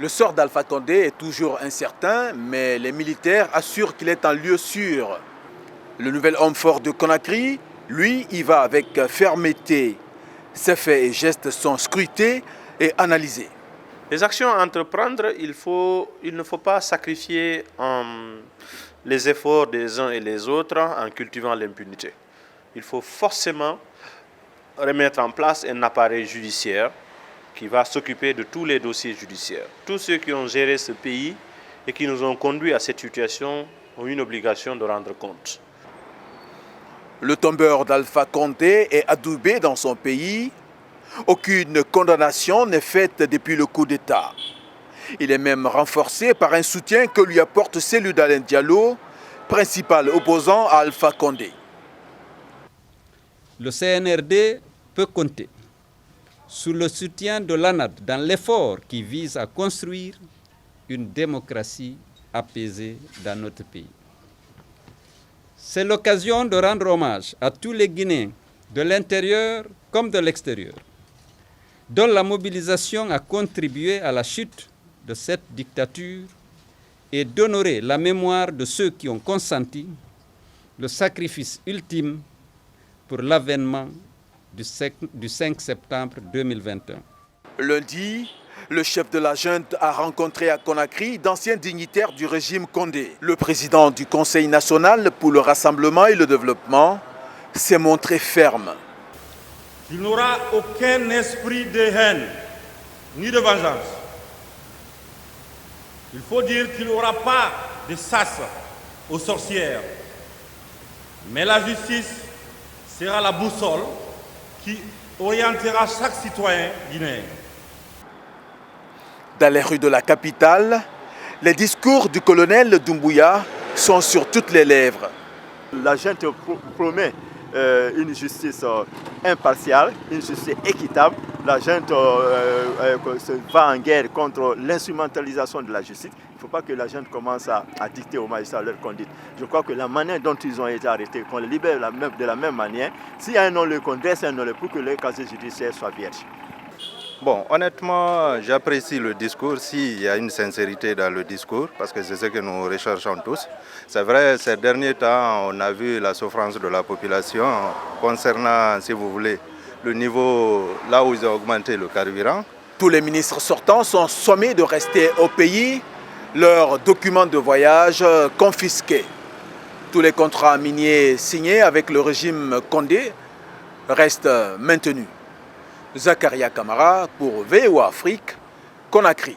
Le sort d'Alpha Condé est toujours incertain, mais les militaires assurent qu'il est en lieu sûr. Le nouvel homme fort de Conakry, lui, y va avec fermeté. Ses faits et gestes sont scrutés et analysés. Les actions à entreprendre, il ne faut pas sacrifier les efforts des uns et des autres en cultivant l'impunité. Il faut forcément remettre en place un appareil judiciaire qui va s'occuper de tous les dossiers judiciaires. Tous ceux qui ont géré ce pays et qui nous ont conduits à cette situation ont une obligation de rendre compte. Le tombeur d'Alpha Condé est adoubé dans son pays. Aucune condamnation n'est faite depuis le coup d'État. Il est même renforcé par un soutien que lui apporte Cellou Dalein Diallo, principal opposant à Alpha Condé. Le CNRD peut compter sur le soutien de l'ANAD dans l'effort qui vise à construire une démocratie apaisée dans notre pays. C'est l'occasion de rendre hommage à tous les Guinéens, de l'intérieur comme de l'extérieur, dont la mobilisation a contribué à la chute de cette dictature et d'honorer la mémoire de ceux qui ont consenti le sacrifice ultime pour l'avènement du 5 septembre 2021. Lundi, le chef de la junte a rencontré à Conakry d'anciens dignitaires du régime Condé. Le président du Conseil national pour le rassemblement et le développement s'est montré ferme. Il n'y aura aucun esprit de haine ni de vengeance. Il faut dire qu'il n'y aura pas de sas aux sorcières. Mais la justice sera la boussole qui orientera chaque citoyen guinéen. Dans les rues de la capitale, les discours du colonel Doumbouya sont sur toutes les lèvres. La junte promet une justice impartiale, une justice équitable. La junte va en guerre contre l'instrumentalisation de la justice. Il ne faut pas que la junte commence à dicter aux magistrats leur conduite. Je crois que la manière dont ils ont été arrêtés, qu'on les libère de la même manière, s'il y a un non-lieu, qu'on dresse un non-lieu pour que le casier judiciaire soit vierge. Bon, honnêtement, j'apprécie le discours s'il y a une sincérité dans le discours, parce que c'est ce que nous recherchons tous. C'est vrai, ces derniers temps, on a vu la souffrance de la population concernant, si vous voulez, le niveau là où ils ont augmenté le carburant. Tous les ministres sortants sont sommés de rester au pays, leurs documents de voyage confisqués. Tous les contrats miniers signés avec le régime Condé restent maintenus. Zakaria Kamara pour VOA Afrique, Conakry.